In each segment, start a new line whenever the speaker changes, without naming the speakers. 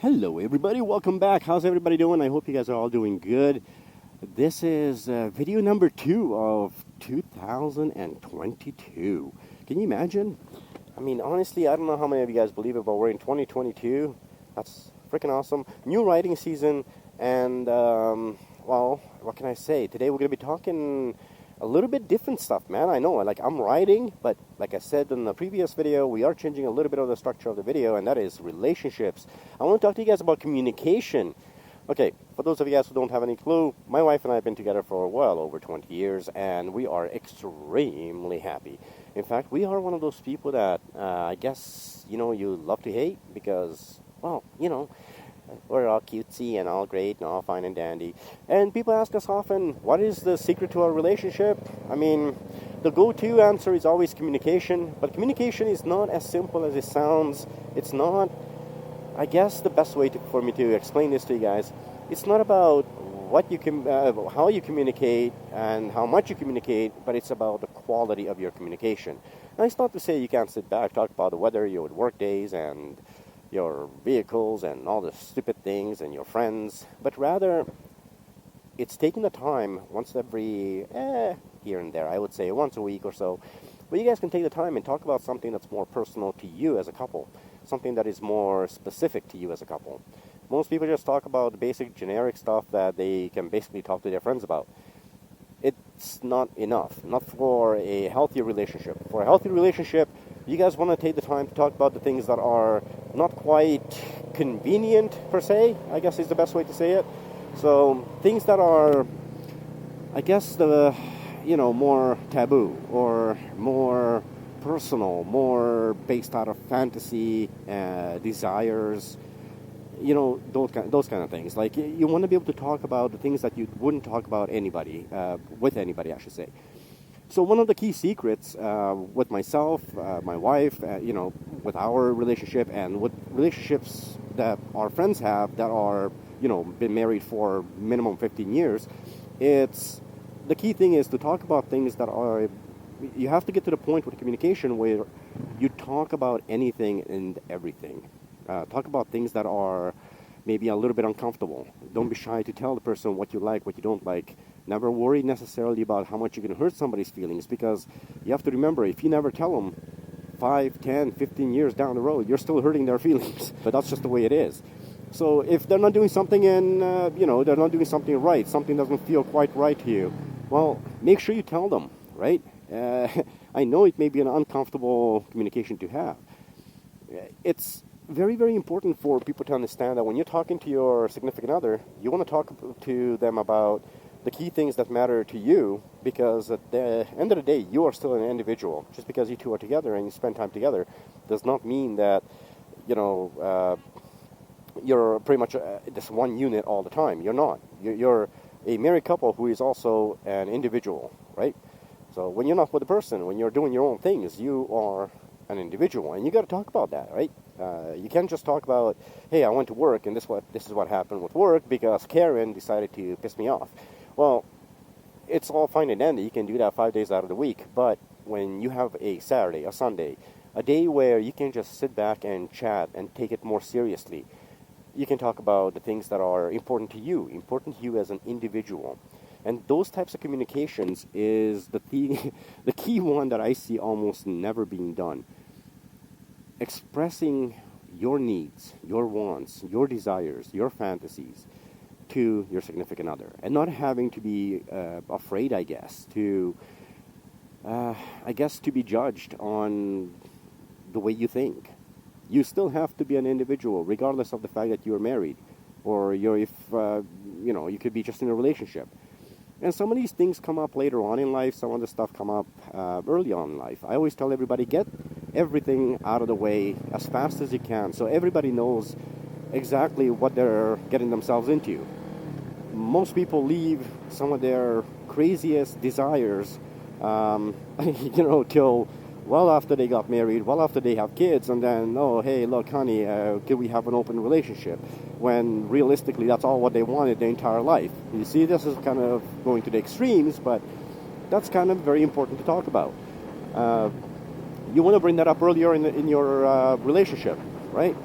Hello everybody, welcome back. How's everybody doing? I hope you guys are all doing good. This is video number 2 of 2022. Can you imagine? I mean, honestly, I don't know how many of you guys believe it, but we're in 2022. That's freaking awesome. New writing season, and well, what can I say? Today we're going to be talking a little bit different stuff, man. I know, like, I'm writing, but like I said in the previous video, we are changing a little bit of the structure of the video, and that is relationships. I want to talk to you guys about communication. Okay, for those of you guys who don't have any clue, my wife and I have been together for well over 20 years, and we are extremely happy. In fact, we are one of those people that, I guess, you love to hate because, well, we're all cutesy and all great and all fine and dandy. And people ask us often, what is the secret to our relationship? I mean, the go-to answer is always communication. But communication is not as simple as it sounds. It's not, I guess the best way for me to explain this to you guys, it's not about what you can, how you communicate and how much you communicate, but it's about the quality of your communication. Now, it's not to say you can't sit back, talk about the weather, your work days, and your vehicles and all the stupid things and your friends, but rather it's taking the time once every here and there, I would say once a week or so, where you guys can take the time and talk about something that's more personal to you as a couple, something that is more specific to you as a couple. Most people just talk about the basic generic stuff that they can basically talk to their friends about. It's not enough, not for a healthy relationship. For a healthy relationship, you guys want to take the time to talk about the things that are not quite convenient, per se, I guess is the best way to say it. So, things that are, I guess, more taboo, or more personal, more based out of fantasy, desires, those kind of things. Like, you want to be able to talk about the things that you wouldn't talk about with anybody, I should say. So one of the key secrets with myself, my wife, with our relationship and with relationships that our friends have that are, been married for minimum 15 years, the key thing is to talk about things that are, you have to get to the point with communication where you talk about anything and everything. Talk about things that are maybe a little bit uncomfortable. Don't be shy to tell the person what you like, what you don't like. Never worry necessarily about how much you can hurt somebody's feelings, because you have to remember, if you never tell them 5, 10, 15 years down the road, you're still hurting their feelings. But that's just the way it is. So if they're not doing something and, they're not doing something right, something doesn't feel quite right to you, well, make sure you tell them, right? I know it may be an uncomfortable communication to have. It's very, very important for people to understand that when you're talking to your significant other, you want to talk to them about the key things that matter to you, because at the end of the day, you are still an individual. Just because you two are together and you spend time together does not mean that, you're pretty much this one unit all the time. You're not. You're a married couple who is also an individual, right? So when you're not with a person, when you're doing your own things, you are an individual, and you got to talk about that, right? You can't just talk about, hey, I went to work, and this is what happened with work because Karen decided to piss me off. Well, it's all fine and dandy. You can do that 5 days out of the week, but when you have a Saturday, a Sunday, a day where you can just sit back and chat and take it more seriously, you can talk about the things that are important to you as an individual. And those types of communications is the key one that I see almost never being done. Expressing your needs, your wants, your desires, your fantasies to your significant other, and not having to be afraid, I guess, to be judged on the way you think. You still have to be an individual, regardless of the fact that you're married, or you could be just in a relationship. And some of these things come up later on in life. Some of the stuff come up early on in life. I always tell everybody, get everything out of the way as fast as you can, so everybody knows exactly what they're getting themselves into. Most people leave some of their craziest desires, till well after they got married, well after they have kids, and then, oh, hey, look, honey, can we have an open relationship? When realistically, that's all what they wanted their entire life. You see, this is kind of going to the extremes, but that's kind of very important to talk about. You want to bring that up earlier in your relationship, right?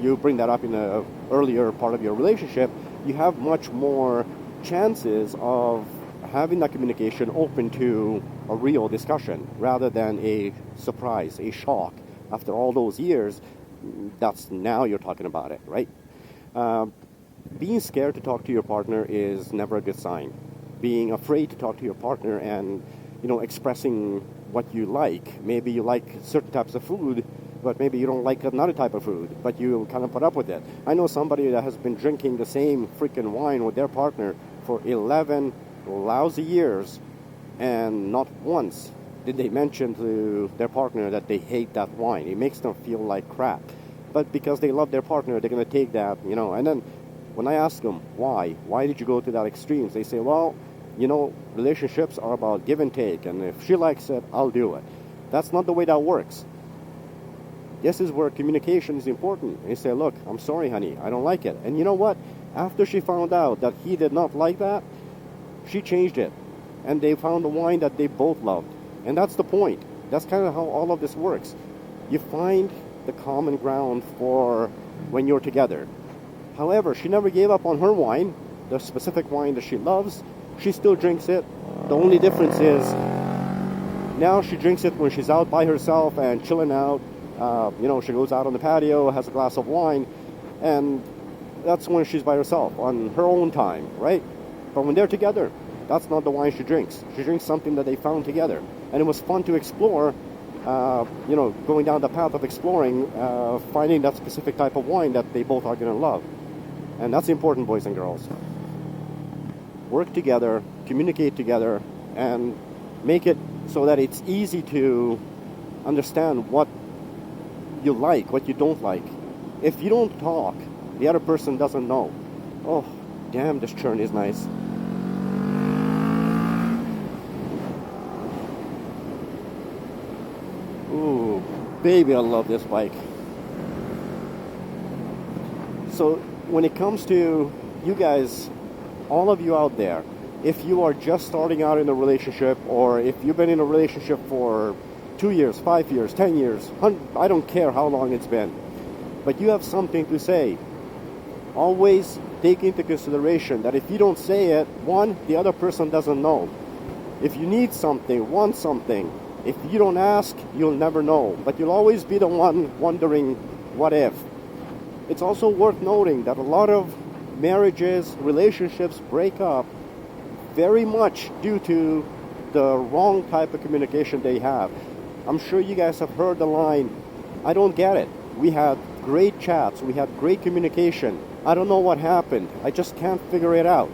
you bring that up in a earlier part of your relationship, you have much more chances of having that communication open to a real discussion rather than a surprise, a shock. After all those years, that's now you're talking about it, right? Being scared to talk to your partner is never a good sign. Being afraid to talk to your partner and, expressing what you like. Maybe you like certain types of food, but maybe you don't like another type of food, but you kind of put up with it. I know somebody that has been drinking the same freaking wine with their partner for 11 lousy years, and not once did they mention to their partner that they hate that wine. It makes them feel like crap. But because they love their partner, they're going to take that, and then when I ask them, why did you go to that extremes? They say, well, relationships are about give and take, and if she likes it, I'll do it. That's not the way that works. This is where communication is important. They say, look, I'm sorry, honey, I don't like it. And you know what? After she found out that he did not like that, she changed it. And they found a wine that they both loved. And that's the point. That's kind of how all of this works. You find the common ground for when you're together. However, she never gave up on her wine, the specific wine that she loves. She still drinks it. The only difference is now she drinks it when she's out by herself and chilling out. She goes out on the patio, has a glass of wine, and that's when she's by herself, on her own time, right? But when they're together, that's not the wine she drinks. She drinks something that they found together. And it was fun to explore, going down the path of exploring, finding that specific type of wine that they both are going to love. And that's important, boys and girls. Work together, communicate together, and make it so that it's easy to understand what you like, what you don't like. If you don't talk, the other person doesn't know. Oh, damn, this churn is nice. Ooh, baby, I love this bike. So when it comes to you guys, all of you out there, if you are just starting out in a relationship, or if you've been in a relationship for 2 years, 5 years, 10 years, I don't care how long it's been, but you have something to say, always take into consideration that if you don't say it, one, the other person doesn't know. If you need something, want something, if you don't ask, you'll never know, but you'll always be the one wondering, what if? It's also worth noting that a lot of marriages, relationships break up very much due to the wrong type of communication they have. I'm sure you guys have heard the line, I don't get it. We had great chats, we had great communication. I don't know what happened. I just can't figure it out.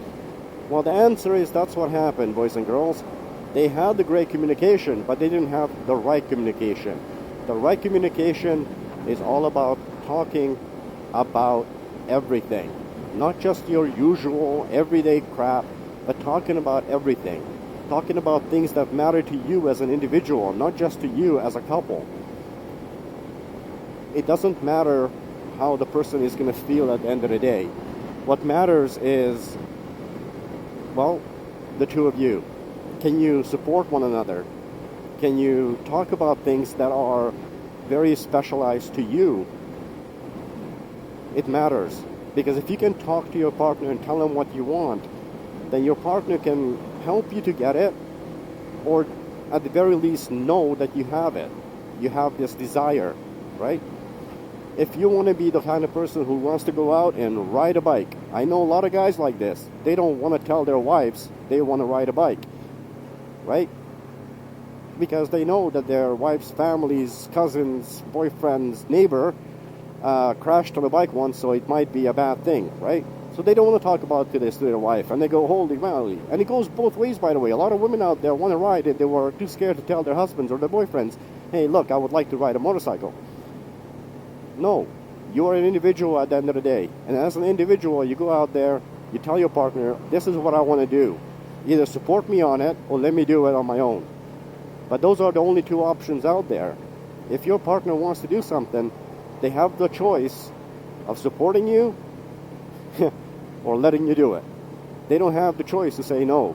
Well, the answer is that's what happened, boys and girls. They had the great communication, but they didn't have the right communication. The right communication is all about talking about everything. Not just your usual everyday crap, but talking about everything. Talking about things that matter to you as an individual, not just to you as a couple. It doesn't matter how the person is going to feel at the end of the day. What matters is, well, the two of you. Can you support one another? Can you talk about things that are very specialized to you? It matters. Because if you can talk to your partner and tell them what you want, then your partner can help you to get it, or at the very least know that you have it. You have this desire, right? If you want to be the kind of person who wants to go out and ride a bike, I know a lot of guys like this. They don't want to tell their wives they want to ride a bike, right? Because they know that their wife's family's cousins, boyfriend's neighbor crashed on a bike once, so it might be a bad thing, right? So they don't want to talk about this to their wife, and they go, holy moly. And it goes both ways, by the way. A lot of women out there want to ride, and they were too scared to tell their husbands or their boyfriends, hey, look, I would like to ride a motorcycle. No, you are an individual at the end of the day. And as an individual, you go out there, you tell your partner, this is what I want to do. Either support me on it, or let me do it on my own. But those are the only two options out there. If your partner wants to do something, they have the choice of supporting you or letting you do it. They don't have the choice to say no.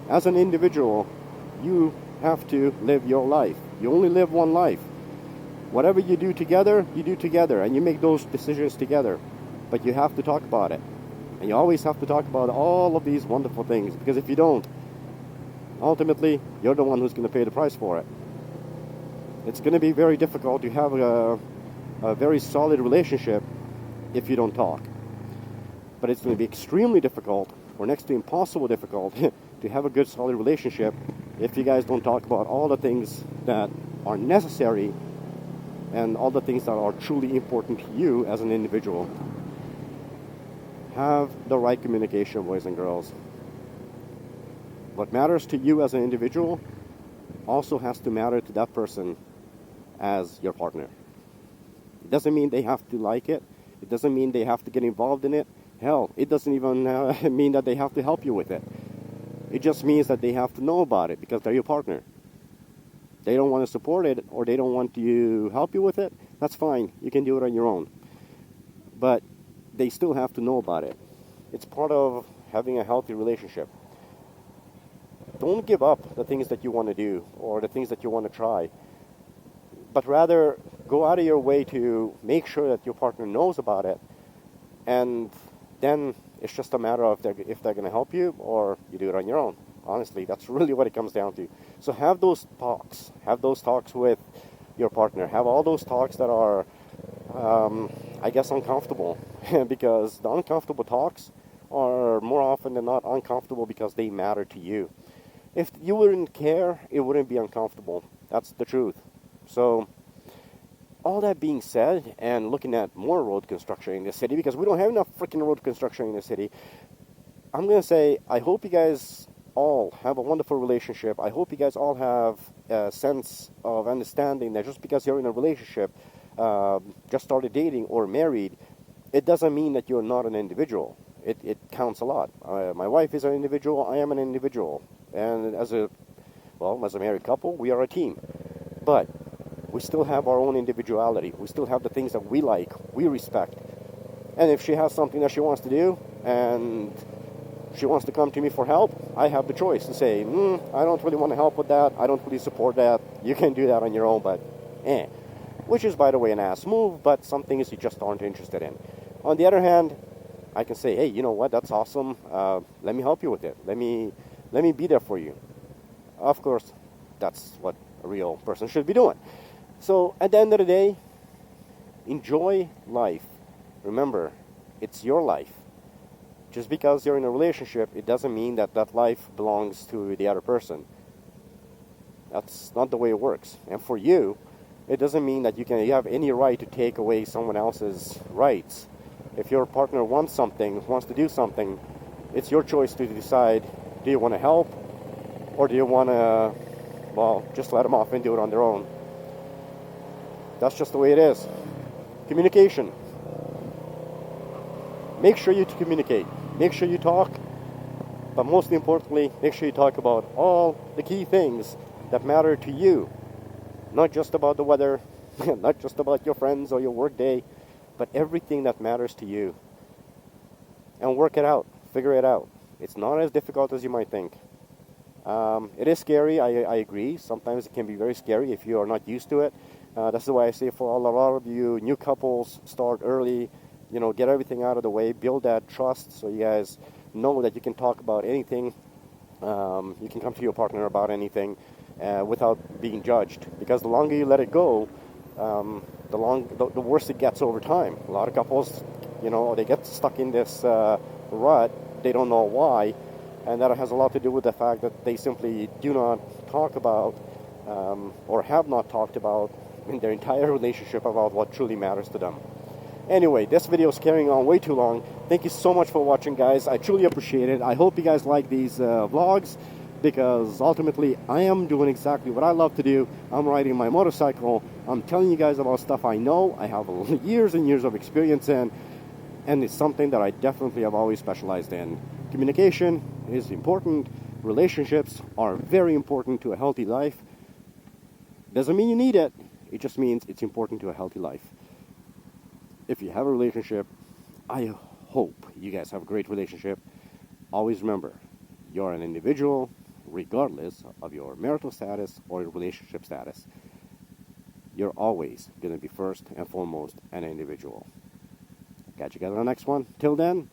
As an individual, you have to live your life. You only live one life. Whatever you do together, and you make those decisions together. But you have to talk about it. And you always have to talk about all of these wonderful things, because if you don't, ultimately, you're the one who's going to pay the price for it. It's going to be very difficult to have a very solid relationship if you don't talk. But it's going to be extremely difficult, or next to impossible difficult, to have a good solid relationship if you guys don't talk about all the things that are necessary and all the things that are truly important to you as an individual. Have the right communication, boys and girls. What matters to you as an individual also has to matter to that person as your partner. It doesn't mean they have to like it. It doesn't mean they have to get involved in it. Hell, it doesn't even mean that they have to help you with it. It just means that they have to know about it because they're your partner. They don't want to support it, or they don't want to help you with it. That's fine. You can do it on your own. But they still have to know about it. It's part of having a healthy relationship. Don't give up the things that you want to do or the things that you want to try, but rather go out of your way to make sure that your partner knows about it, and then it's just a matter of if they're going to help you or you do it on your own. Honestly, that's really what it comes down to. So have those talks. Have those talks with your partner. Have all those talks that are, I guess, uncomfortable, because the uncomfortable talks are more often than not uncomfortable because they matter to you. If you wouldn't care, it wouldn't be uncomfortable. That's the truth. So, all that being said, and looking at more road construction in the city, because we don't have enough freaking road construction in the city, I'm going to say, I hope you guys all have a wonderful relationship. I hope you guys all have a sense of understanding that just because you're in a relationship, just started dating or married, it doesn't mean that you're not an individual. It counts a lot. My wife is an individual. I am an individual. And as a married couple, we are a team. But we still have our own individuality. We still have the things that we like, we respect. And if she has something that she wants to do, and she wants to come to me for help, I have the choice to say, I don't really want to help with that. I don't really support that. You can do that on your own, but Which is, by the way, an ass move, but some things you just aren't interested in. On the other hand, I can say, hey, you know what, that's awesome. Let me help you with it. Let me be there for you. Of course, that's what a real person should be doing. So at the end of the day, enjoy life. Remember, it's your life. Just because you're in a relationship, it doesn't mean that that life belongs to the other person. That's not the way it works. And for you, it doesn't mean that you have any right to take away someone else's rights. If your partner wants to do something, it's your choice to decide, do you want to help, or do you want to, just let them off and do it on their own. That's just the way it is. Communication. Make sure you communicate. Make sure you talk. But most importantly, make sure you talk about all the key things that matter to you. Not just about the weather, not just about your friends or your work day, but everything that matters to you. And work it out. Figure it out. It's not as difficult as you might think. It is scary, I agree. Sometimes it can be very scary if you are not used to it. That's why I say for a lot of you new couples, start early. Get everything out of the way. Build that trust so you guys know that you can talk about anything. You can come to your partner about anything without being judged. Because the longer you let it go, the worse it gets over time. A lot of couples, they get stuck in this rut. They don't know why. And that has a lot to do with the fact that they simply do not talk about or have not talked about in their entire relationship about what truly matters to them. Anyway, this video is carrying on way too long. Thank you so much for watching, guys. I truly appreciate it. I hope you guys like these vlogs, because ultimately I am doing exactly what I love to do. I'm riding my motorcycle. I'm telling you guys about stuff I know. I have years and years of experience in, and it's something that I definitely have always specialized in. Communication is important. Relationships are very important to a healthy life. Doesn't mean you need it. It just means it's important to a healthy life. If you have a relationship, I hope you guys have a great relationship. Always remember, you're an individual regardless of your marital status or your relationship status. you're always going to be first and foremost an individual. Catch you guys on the next one. Till then,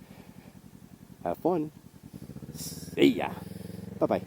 have fun. See ya. Bye-bye.